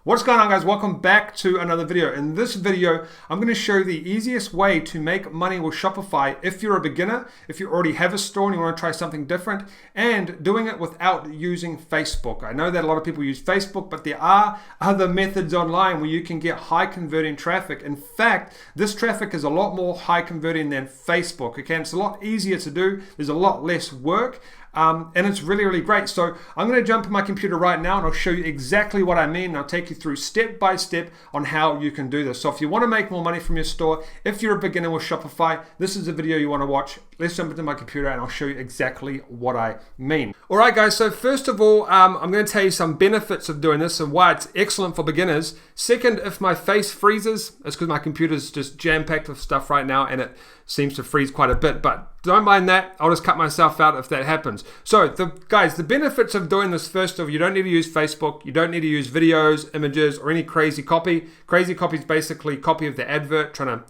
What's going on, guys? Welcome back to another video. In this video, I'm going to show you the easiest way to make money with Shopify if you're a beginner, if you already have a store and you want to try something different, and doing it without using Facebook. I know that a lot of people use Facebook, but there are other methods online where you can get high converting traffic. In fact, this traffic is a lot more high converting than Facebook. Okay, and it's a lot easier to do. There's a lot less work. And it's really, really great. So I'm going to jump on my computer right now and I'll show you exactly what I mean. And I'll take you through step by step on how you can do this. So if you want to make more money from your store, if you're a beginner with Shopify, this is a video you want to watch. Let's jump into my computer and I'll show you exactly what I mean. All right, guys. So first of all, I'm going to tell you some benefits of doing this and why it's excellent for beginners. Second, if my face freezes, it's because my computer's just jam-packed with stuff right now and it seems to freeze quite a bit, but don't mind that. I'll just cut myself out if that happens. So guys, the benefits of doing this, first of all, you don't need to use Facebook. You don't need to use videos, images, or any crazy copy. Crazy copy is basically copy of the advert trying to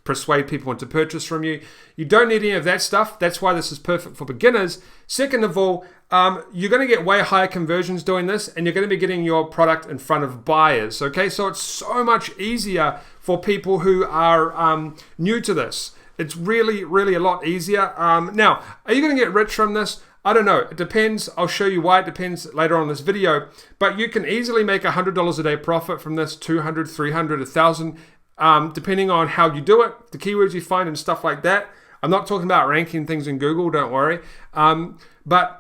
persuade people into purchase from you. You don't need any of that stuff. That's why this is perfect for beginners. Second of all, you're going to get way higher conversions doing this, and you're going to be getting your product in front of buyers. Okay, so it's so much easier for people who are new to this. It's really, really a lot easier. Now, are you going to get rich from this? I don't know. It depends. I'll show you why it depends later on in this video. But you can easily make $100 a day profit from this, $200, $300, $1,000, depending on how you do it, the keywords you find and stuff like that. I'm not talking about ranking things in Google, don't worry. But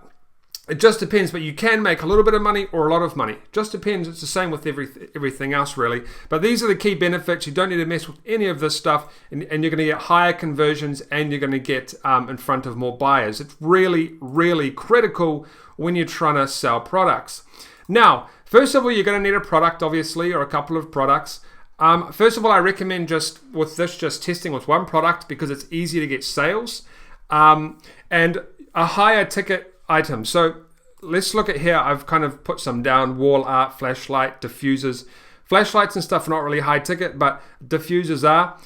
it just depends, but you can make a little bit of money or a lot of money. Just depends. It's the same with everything else, really. But these are the key benefits. You don't need to mess with any of this stuff, and you're going to get higher conversions, and you're going to get in front of more buyers. It's really, really critical when you're trying to sell products. Now, first of all, you're going to need a product, obviously, or a couple of products. First of all, I recommend just testing with one product because it's easy to get sales and a higher ticket item. So let's look at here. I've kind of put some down: wall art, flashlight, diffusers. Flashlights and stuff are not really high ticket, but diffusers are.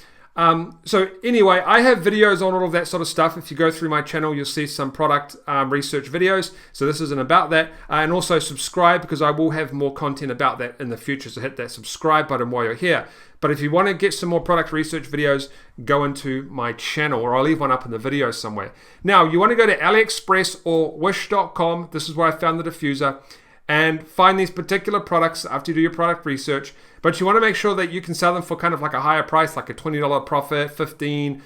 So anyway, I have videos on all of that sort of stuff. If you go through my channel, you'll see some product research videos. So this isn't about that. And also subscribe, because I will have more content about that in the future. So hit that subscribe button while you're here. But if you want to get some more product research videos, go into my channel, or I'll leave one up in the video somewhere. Now, you want to go to AliExpress or Wish.com. This is where I found the diffuser. And find these particular products after you do your product research. But you want to make sure that you can sell them for kind of like a higher price, like a $20 profit, 15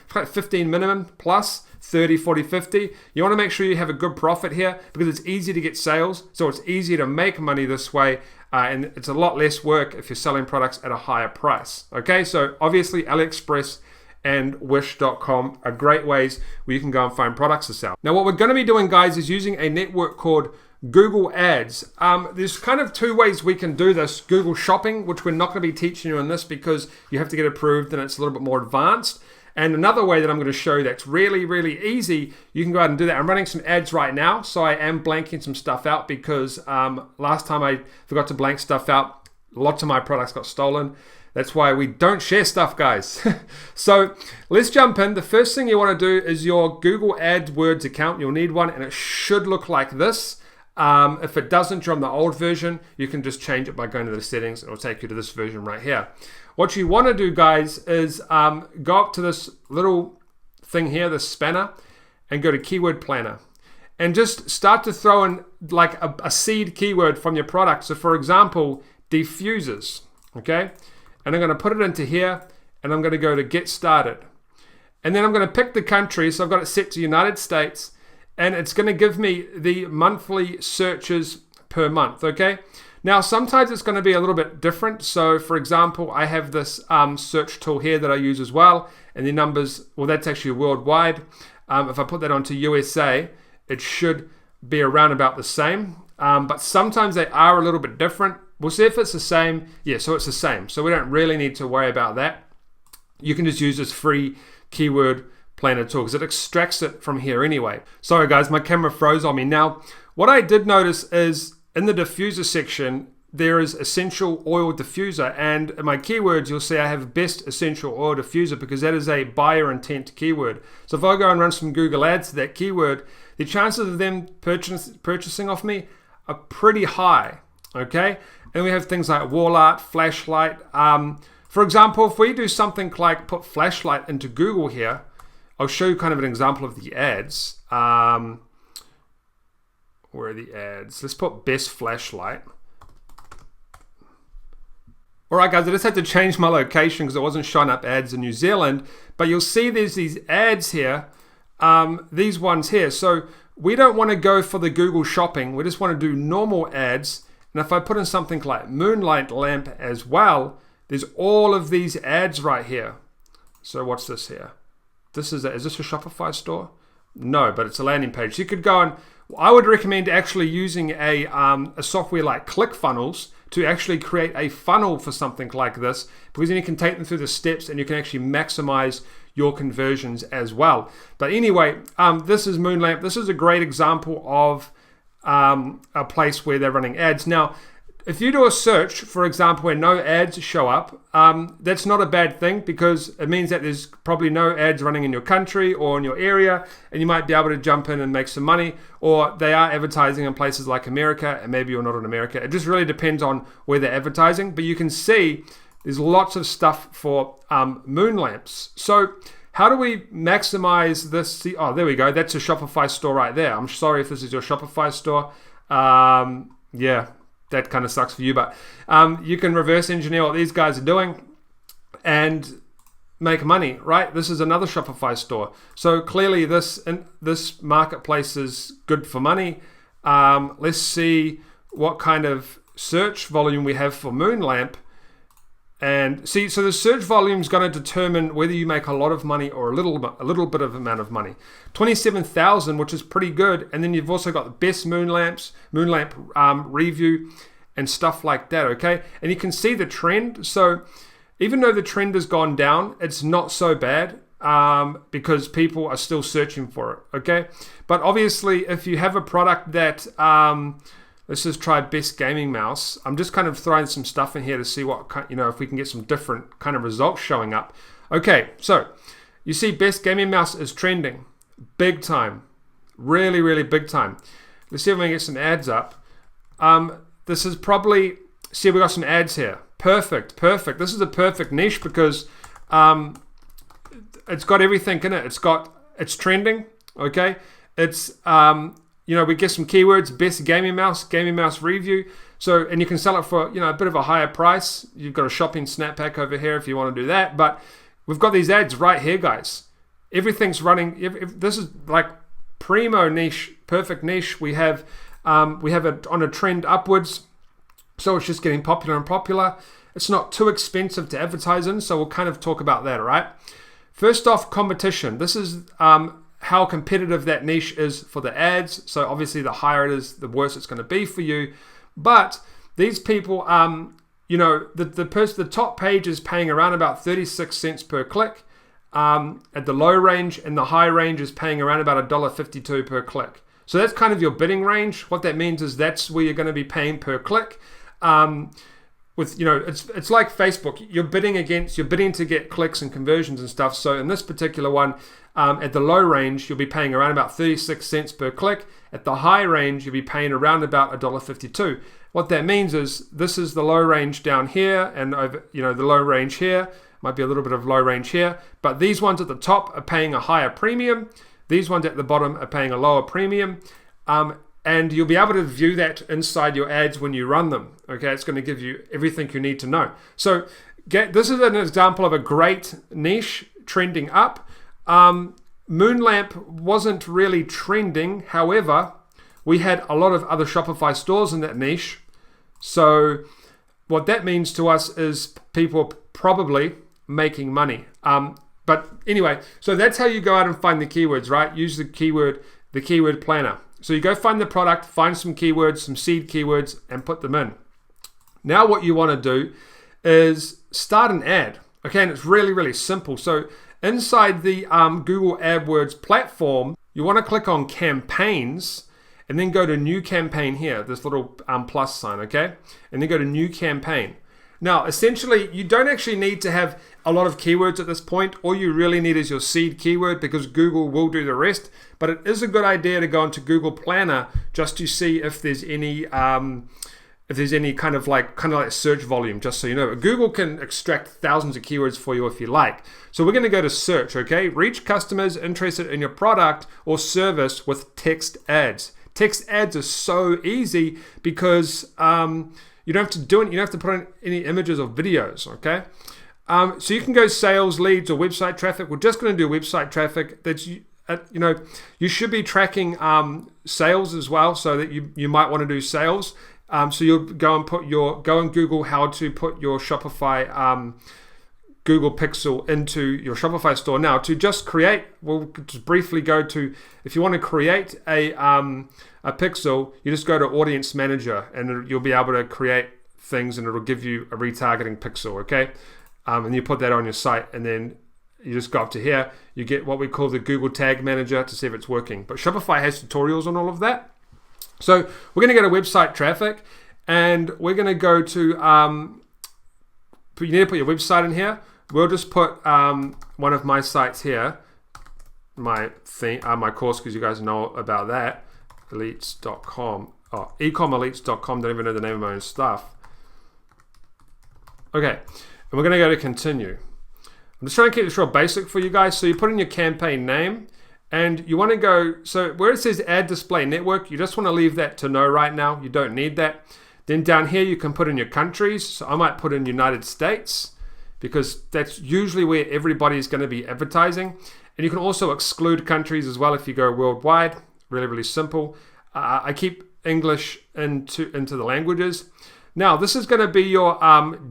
minimum plus 30, 40, 50. You want to make sure you have a good profit here because it's easy to get sales. So it's easier to make money this way. And it's a lot less work if you're selling products at a higher price. Okay, so obviously AliExpress and Wish.com are great ways where you can go and find products to sell. Now, what we're going to be doing, guys, is using a network called Google Ads. There's kind of two ways we can do this. Google Shopping, which we're not going to be teaching you in this because you have to get approved and it's a little bit more advanced. And another way that I'm going to show you that's really, really easy, you can go ahead and do that. I'm running some ads right now, so I am blanking some stuff out because last time I forgot to blank stuff out. Lots of my products got stolen. That's why we don't share stuff, guys. So let's jump in. The first thing you want to do is your Google AdWords account. You'll need one, and it should look like this. If it doesn't, you're on the old version, you can just change it by going to the settings. It'll take you to this version right here. What you want to do, guys, is go up to this little thing here, this spanner, and go to Keyword Planner. And just start to throw in like a seed keyword from your product. So for example, diffusers, okay? And I'm going to put it into here, and I'm going to go to Get Started. And then I'm going to pick the country, so I've got it set to United States, and it's going to give me the monthly searches per month, okay? Now, sometimes it's going to be a little bit different. So, for example, I have this search tool here that I use as well, and the numbers, well, that's actually worldwide. If I put that onto USA, it should be around about the same, but sometimes they are a little bit different. We'll see if it's the same. Yeah, so it's the same. So we don't really need to worry about that. You can just use this free keyword planner tool because it extracts it from here anyway. Sorry guys, my camera froze on me. Now, what I did notice is in the diffuser section, there is essential oil diffuser, and in my keywords, you'll see I have best essential oil diffuser because that is a buyer intent keyword. So if I go and run some Google ads to that keyword, the chances of them purchasing off me are pretty high. Okay, And we have things like wall art, flashlight. For example, if we do something like put flashlight into Google here, I'll show you kind of an example of the ads. Where are the ads? Let's put best flashlight. All right, guys, I just had to change my location because it wasn't showing up ads in New Zealand. But you'll see there's these ads here, these ones here. So we don't want to go for the Google shopping. We just want to do normal ads. And if I put in something like moonlight lamp as well, there's all of these ads right here. So what's this here? Is this a Shopify store? No, but it's a landing page. You could go and, I would recommend actually using a software like ClickFunnels to actually create a funnel for something like this, because then you can take them through the steps and you can actually maximize your conversions as well. But anyway, this is Moonlamp. This is a great example of a place where they're running ads. Now, if you do a search, for example, where no ads show up, that's not a bad thing, because it means that there's probably no ads running in your country or in your area, and you might be able to jump in and make some money, or they are advertising in places like America, and maybe you're not in America. It just really depends on where they're advertising, but you can see there's lots of stuff for moon lamps. So how do we maximize this? Oh, there we go. That's a Shopify store right there. I'm sorry if this is your Shopify store. Yeah. That kind of sucks for you, but you can reverse engineer what these guys are doing and make money, right? This is another Shopify store. So clearly this marketplace is good for money. Let's see what kind of search volume we have for Moonlamp. And see, so the search volume is going to determine whether you make a lot of money or a little bit of amount of money. 27,000, which is pretty good. And then you've also got the best moonlamp review and stuff like that, okay? And you can see the trend. So even though the trend has gone down, it's not so bad because people are still searching for it, okay? But obviously, if you have a product that... let's just try best gaming mouse. I'm just kind of throwing some stuff in here to see what, if we can get some different kind of results showing up. Okay, so you see best gaming mouse is trending big time, really, really big time. Let's see if we can get some ads up. This is probably, see, we got some ads here. Perfect. This is a perfect niche because it's got everything in it. It's trending, okay? It's, we get some keywords, best gaming mouse review. So, and you can sell it for, a bit of a higher price. You've got a shopping snapback over here if you want to do that. But we've got these ads right here, guys. Everything's running. If this is like primo niche, perfect niche. We have it on a trend upwards. So it's just getting popular and popular. It's not too expensive to advertise in. So we'll kind of talk about that, all right? First off, competition. This is how competitive that niche is for the ads. So obviously the higher it is, the worse it's going to be for you. But these people, the top page is paying around about 36 cents per click at the low range, and the high range is paying around about $1.52 per click. So that's kind of your bidding range. What that means is that's where you're going to be paying per click. It's like Facebook. You're bidding to get clicks and conversions and stuff. So in this particular one, at the low range, you'll be paying around about 36 cents per click. At the high range, you'll be paying around about $1.52. What that means is this is the low range down here, and over, the low range here. Might be a little bit of low range here, but these ones at the top are paying a higher premium. These ones at the bottom are paying a lower premium. And you'll be able to view that inside your ads when you run them. Okay, it's going to give you everything you need to know. So this is an example of a great niche trending up. Moonlamp wasn't really trending. However, we had a lot of other Shopify stores in that niche. So what that means to us is people are probably making money. But anyway, so that's how you go out and find the keywords, right? Use the keyword planner. So you go find the product, find some keywords, some seed keywords, and put them in. Now what you want to do is start an ad. Okay, and it's really, really simple. So inside the Google AdWords platform, you want to click on campaigns and then go to new campaign here, this little plus sign, okay? And then go to new campaign. Now, essentially, you don't actually need to have a lot of keywords at this point. All you really need is your seed keyword, because Google will do the rest. But it is a good idea to go into Google Planner just to see if there's any if there's any kind of like search volume, just so you know. But Google can extract thousands of keywords for you if you like. So we're going to go to search, okay? Reach customers interested in your product or service with text ads. Text ads are so easy because you don't have to do it. You don't have to put in any images or videos, okay? So you can go sales, leads, or website traffic. We're just going to do website traffic. That's you should be tracking sales as well, so that you might want to do sales. So you'll go and Google how to put your Shopify Google Pixel into your Shopify store. Now, to just create, we'll just briefly go to, if you want to create a pixel, you just go to Audience Manager, and you'll be able to create things, and it'll give you a retargeting pixel, okay? And you put that on your site, and then you just go up to here. You get what we call the Google Tag Manager to see if it's working. But Shopify has tutorials on all of that. So we're going to go to website traffic, and we're going to go to, you need to put your website in here. We'll just put one of my sites here, my course, because you guys know about that, elites.com. Oh, ecom don't even know the name of my own stuff. Okay, and we're going to go to continue. I'm just trying to keep this real basic for you guys. So you put in your campaign name, and you want to go, so where it says Ad Display Network, you just want to leave that to no right now. You don't need that. Then down here, you can put in your countries. So I might put in United States, because that's usually where everybody is going to be advertising. And you can also exclude countries as well if you go worldwide. Really, really simple. I keep English into the languages. Now, this is going to be your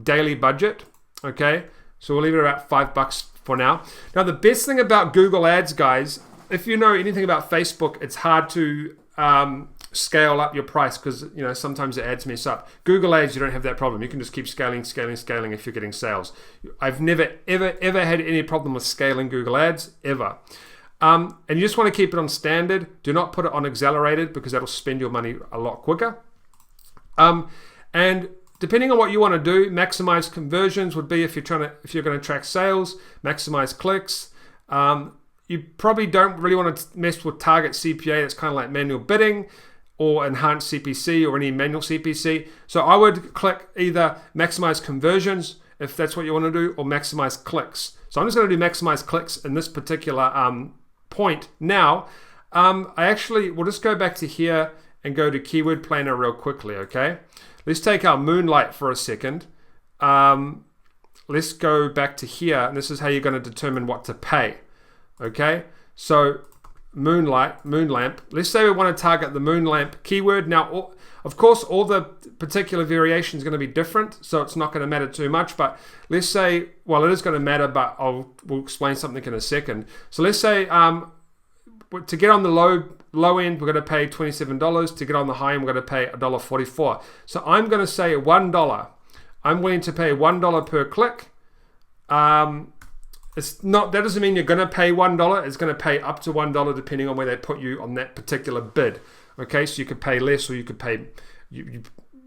daily budget, okay? So we'll leave it about $5 for now. Now, the best thing about Google Ads, guys, if you know anything about Facebook, it's hard to scale up your price, because sometimes the ads mess up. Google Ads, you don't have that problem. You can just keep scaling if you're getting sales. I've never ever had any problem with scaling Google Ads ever. And you just want to keep it on standard. Do not put it on accelerated, because that'll spend your money a lot quicker. And depending on what you want to do, maximize conversions would be if you're going to track sales, maximize clicks. You probably don't really want to mess with target CPA. That's kind of like manual bidding or enhanced CPC or any manual CPC. So I would click either maximize conversions if that's what you want to do, or maximize clicks. So I'm just going to do maximize clicks in this particular point. Now, we'll just go back to here and go to Keyword Planner real quickly, okay? Let's take our Moonlight for a second. Let's go back to here, and this is how you're going to determine what to pay. Okay, so moon lamp. Let's say we want to target the moon lamp keyword. Now, of course, all the particular variations are going to be different, so it's not going to matter too much. But let's say, well, it is going to matter, but we'll explain something in a second. So let's say to get on the low end, we're going to pay $27. To get on the high end, we're going to pay $1.44. So I'm going to say $1. I'm willing to pay $1 per click. That doesn't mean you're going to pay $1. It's going to pay up to $1 depending on where they put you on that particular bid. Okay, so you could pay less, or you could pay, you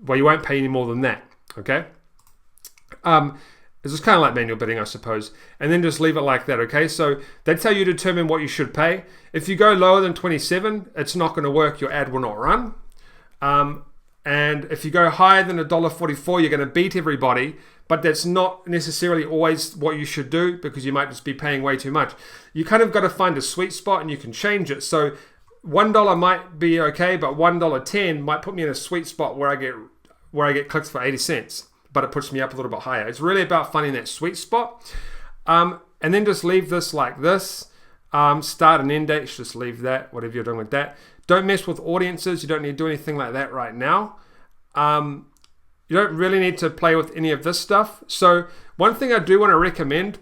won't pay any more than that. Okay, it's just kind of like manual bidding, I suppose, and then just leave it like that. Okay, so that's how you determine what you should pay. If you go lower than 27, it's not going to work. Your ad will not run. And if you go higher than $1.44, you're going to beat everybody. But that's not necessarily always what you should do, because you might just be paying way too much. You kind of got to find a sweet spot, and you can change it. So $1 might be okay, but $1.10 might put me in a sweet spot where I get clicks for 80 cents, but it puts me up a little bit higher. It's really about finding that sweet spot. And then just leave this like this. Start and end dates, just leave that, whatever you're doing with that. Don't mess with audiences. You don't need to do anything like that right now. You don't really need to play with any of this stuff. So one thing I do want to recommend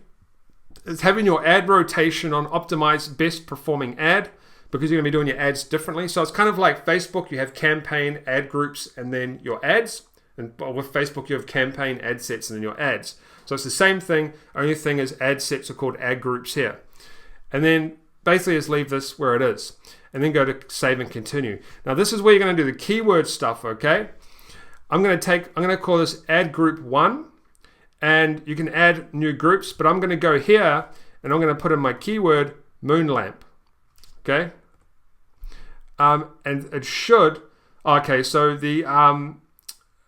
is having your ad rotation on optimize best performing ad, because you're going to be doing your ads differently. So it's kind of like Facebook. You have campaign, ad groups, and then your ads. And with Facebook, you have campaign, ad sets, and then your ads. So it's the same thing. Only thing is ad sets are called ad groups here. And then basically just leave this where it is. And then go to save and continue. Now this is where you're going to do the keyword stuff, okay? I'm going to call this ad group 1, and you can add new groups, but I'm going to go here and I'm going to put in my keyword moon lamp. Okay. And it should, okay, so the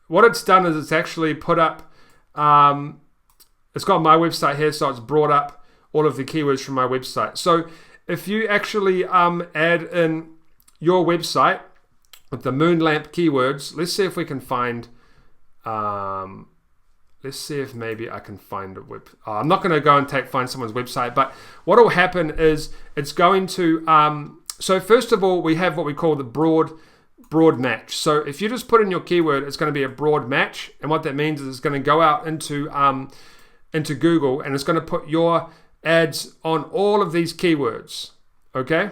what it's done is it's actually put up, it's got my website here, so it's brought up all of the keywords from my website. So if you actually add in your website with the moon lamp keywords, let's see if we can find, let's see if maybe I can find a web. I'm not going to go and find someone's website, but what will happen is it's going to, so first of all, we have what we call the broad match. So if you just put in your keyword, it's going to be a broad match. And what that means is it's going to go out into Google, and it's going to put your ads on all of these keywords, okay?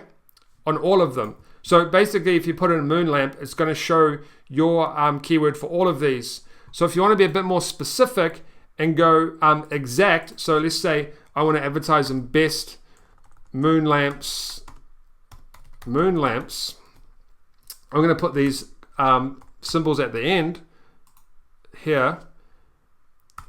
On all of them. So basically, if you put in a moon lamp, it's going to show your keyword for all of these. So if you want to be a bit more specific and go exact, so let's say I want to advertise in best moon lamps. I'm going to put these symbols at the end here.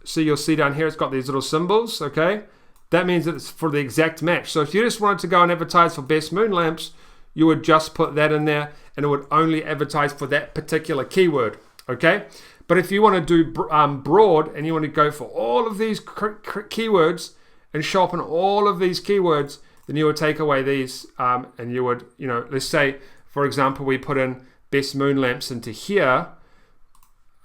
So you'll see down here, it's got these little symbols, okay? That means that it's for the exact match. So if you just wanted to go and advertise for best moon lamps, you would just put that in there, and it would only advertise for that particular keyword, okay? But if you want to do broad, and you want to go for all of these keywords and show up in all of these keywords, then you would take away these, and you would, let's say, for example, we put in best moon lamps into here,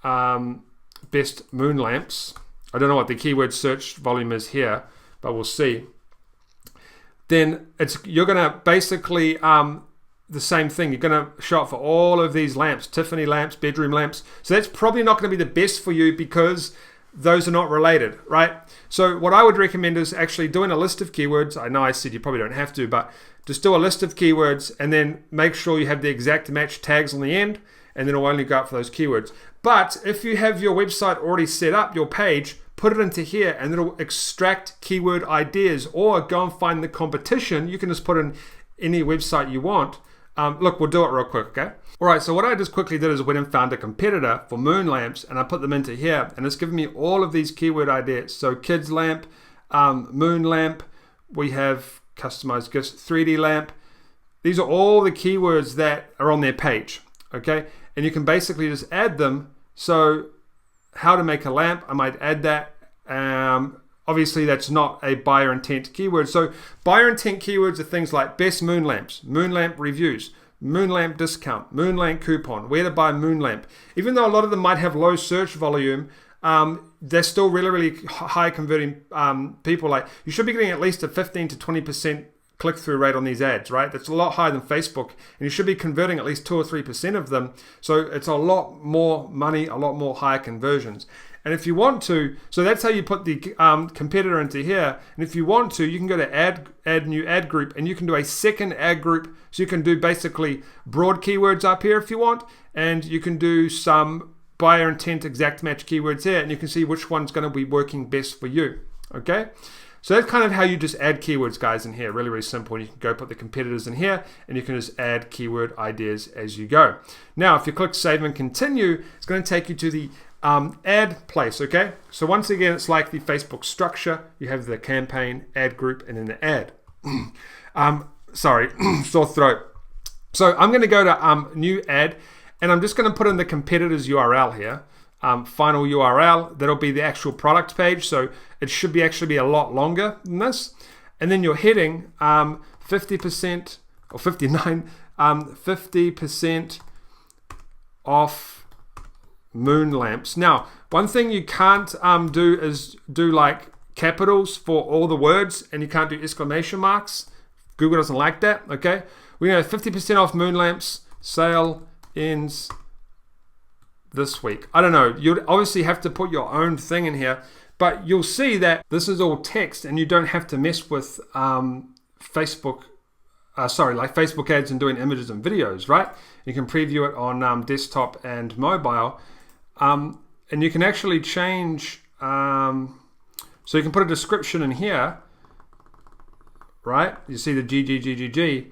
best moon lamps. I don't know what the keyword search volume is here, but we'll see. Then you're going to basically the same thing. You're going to show up for all of these lamps, Tiffany lamps, bedroom lamps. So that's probably not going to be the best for you because those are not related, right? So what I would recommend is actually doing a list of keywords. I know I said you probably don't have to, but just do a list of keywords and then make sure you have the exact match tags on the end, and then it'll only go up for those keywords. But if you have your website already set up, your page, put it into here and it'll extract keyword ideas, or go and find the competition. You can just put in any website you want. Look, we'll do it real quick, okay? All right, so what I just quickly did is went and found a competitor for moon lamps, and I put them into here, and it's given me all of these keyword ideas. So kids lamp, moon lamp, we have customized gifts, 3D lamp. These are all the keywords that are on their page, okay? And you can basically just add them. So how to make a lamp, I might add that. Obviously, that's not a buyer intent keyword. So buyer intent keywords are things like best moon lamps, moon lamp reviews, moon lamp discount, moon lamp coupon, where to buy moon lamp. Even though a lot of them might have low search volume, they're still really, really high converting people. Like, you should be getting at least a 15 to 20% click-through rate on these ads, right? That's a lot higher than Facebook, and you should be converting at least 2 or 3% of them. So it's a lot more money, a lot more higher conversions. And if you want to, so that's how you put the competitor into here. And if you want to, you can go to add new ad group, and you can do a second ad group. So you can do basically broad keywords up here if you want, and you can do some buyer intent exact match keywords here, and you can see which one's going to be working best for you. Okay. So that's kind of how you just add keywords, guys, in here. Really, really simple. And you can go put the competitors in here, and you can just add keyword ideas as you go. Now, if you click Save and Continue, it's going to take you to the ad place, okay? So once again, it's like the Facebook structure. You have the campaign, ad group, and then the ad. Sorry, sore throat. So I'm going to go to new ad, and I'm just going to put in the competitor's URL here. Final URL, that'll be the actual product page, so it should be actually be a lot longer than this. And then your heading, 50% or 59, 50% off moon lamps. Now, one thing you can't do is do like capitals for all the words, and you can't do exclamation marks. Google doesn't like that, okay? We know 50% off moon lamps, sale ends this week. I don't know, you'd obviously have to put your own thing in here, but you'll see that this is all text, and you don't have to mess with Facebook ads and doing images and videos, right? You can preview it on desktop and mobile, and you can actually change, so you can put a description in here, right? You see the GGGGG,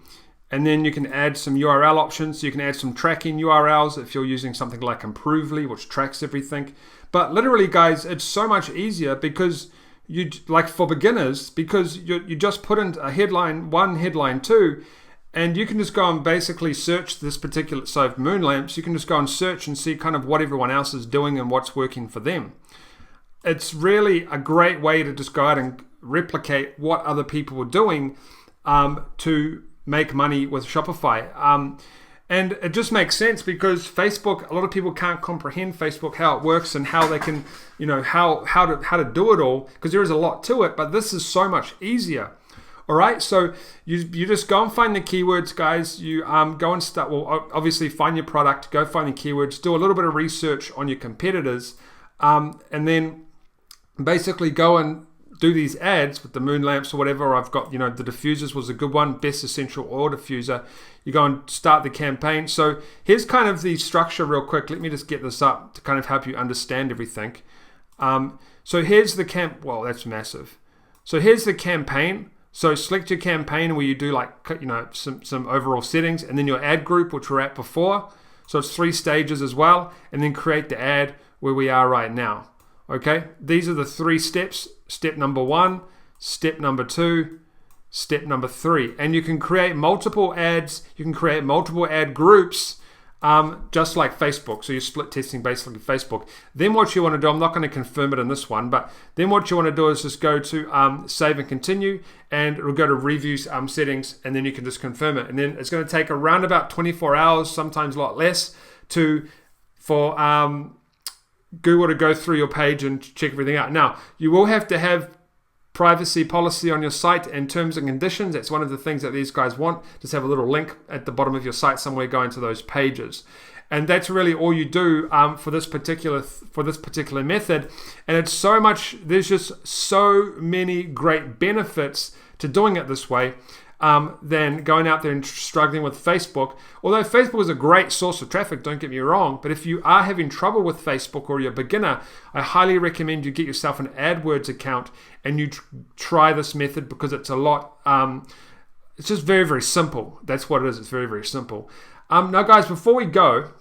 and then you can add some URL options. So you can add some tracking URLs if you're using something like Improvely, which tracks everything. But literally, guys, it's so much easier because you, like for beginners, because you just put in a headline 1, headline 2, And you can just go and basically search this particular, so moon lamps, you can just go and search and see kind of what everyone else is doing and what's working for them. It's really a great way to just go out and replicate what other people are doing to make money with Shopify. And it just makes sense because Facebook, a lot of people can't comprehend Facebook, how it works and how they can, how to do it all, because there is a lot to it, but this is so much easier. All right, so you just go and find the keywords, guys. You go and start, well, obviously find your product, go find the keywords, do a little bit of research on your competitors, and then basically go and do these ads with the moon lamps or whatever. I've got, the diffusers was a good one, best essential oil diffuser. You go and start the campaign. So here's kind of the structure real quick. Let me just get this up to kind of help you understand everything. So here's the well, that's massive. So here's the campaign. So select your campaign where you do some overall settings, and then your ad group, which we're at before. So it's 3 stages as well, and then create the ad where we are right now. Okay, these are the 3 steps. Step number 1, step number 2, step number 3. And you can create multiple ads. You can create multiple ad groups, just like Facebook. So you're split testing basically Facebook. Then what you want to do, I'm not going to confirm it in this one, but then what you want to do is just go to save and continue, and it'll go to reviews settings, and then you can just confirm it. And then it's going to take around about 24 hours, sometimes a lot less, for Google to go through your page and check everything out. Now, you will have to have privacy policy on your site and terms and conditions. That's one of the things that these guys want. Just have a little link at the bottom of your site somewhere going to those pages. And that's really all you do for this particular method. And it's so much, there's just so many great benefits to doing it this way than going out there and struggling with Facebook. Although Facebook is a great source of traffic, don't get me wrong, but if you are having trouble with Facebook or you're a beginner, I highly recommend you get yourself an AdWords account and you try this method, because it's a lot, it's just very, very simple. That's what it is. It's very, very simple. Now guys, before we go,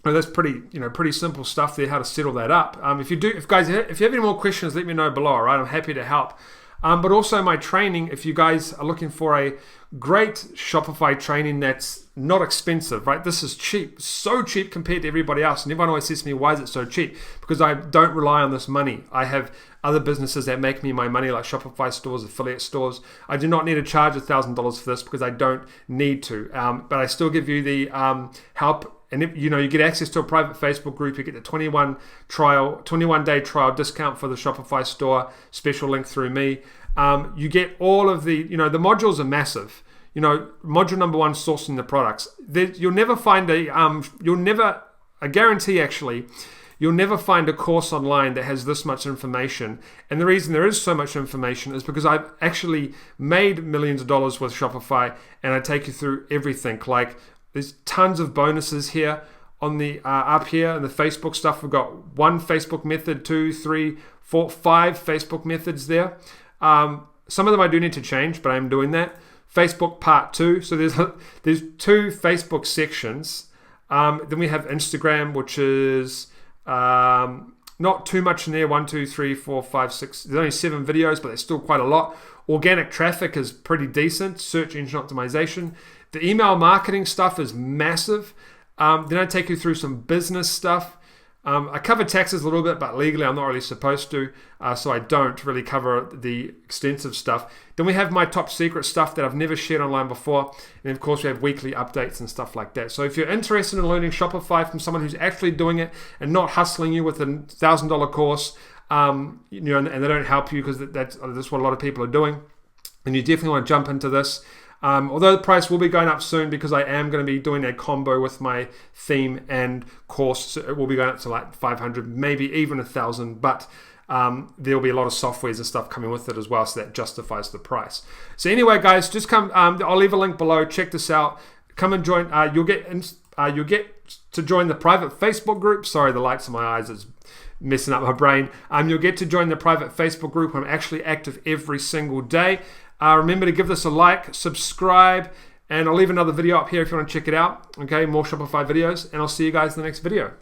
that's pretty simple stuff there, how to settle that up. If you have any more questions, let me know below, all right? I'm happy to help. But also my training, if you guys are looking for a great Shopify training that's not expensive, right? This is cheap, so cheap compared to everybody else. And everyone always says to me, why is it so cheap? Because I don't rely on this money. I have other businesses that make me my money, like Shopify stores, affiliate stores. I do not need to charge $1,000 for this because I don't need to. But I still give you the help. And if, you get access to a private Facebook group, you get the 21-day trial discount for the Shopify Store, special link through me. You get all of the, the modules are massive. Module number 1, sourcing the products. You'll never find I guarantee actually, you'll never find a course online that has this much information. And the reason there is so much information is because I've actually made millions of dollars with Shopify, and I take you through everything. Like, there's tons of bonuses here on the up here, and the Facebook stuff. We've got 1 Facebook method, 2, 3, 4, 5 Facebook methods there. Some of them I do need to change, but I'm doing that. Facebook part 2. So there's 2 Facebook sections. Then we have Instagram, which is not too much in there. 1, 2, 3, 4, 5, 6. There's only 7 videos, but there's still quite a lot. Organic traffic is pretty decent. Search engine optimization. The email marketing stuff is massive. Then I take you through some business stuff. I cover taxes a little bit, but legally I'm not really supposed to, so I don't really cover the extensive stuff. Then we have my top secret stuff that I've never shared online before. And of course we have weekly updates and stuff like that. So if you're interested in learning Shopify from someone who's actually doing it and not hustling you with a $1,000 course, and they don't help you because that's what a lot of people are doing, and you definitely want to jump into this. Although the price will be going up soon because I am going to be doing a combo with my theme and course. So it will be going up to like 500, maybe even 1,000, but there'll be a lot of softwares and stuff coming with it as well, so that justifies the price. So anyway, guys, just come. I'll leave a link below. Check this out. Come and join. You'll get to join the private Facebook group. Sorry, the lights in my eyes is messing up my brain. You'll get to join the private Facebook group. I'm actually active every single day. Remember to give this a like, subscribe, and I'll leave another video up here if you want to check it out. Okay, more Shopify videos, and I'll see you guys in the next video.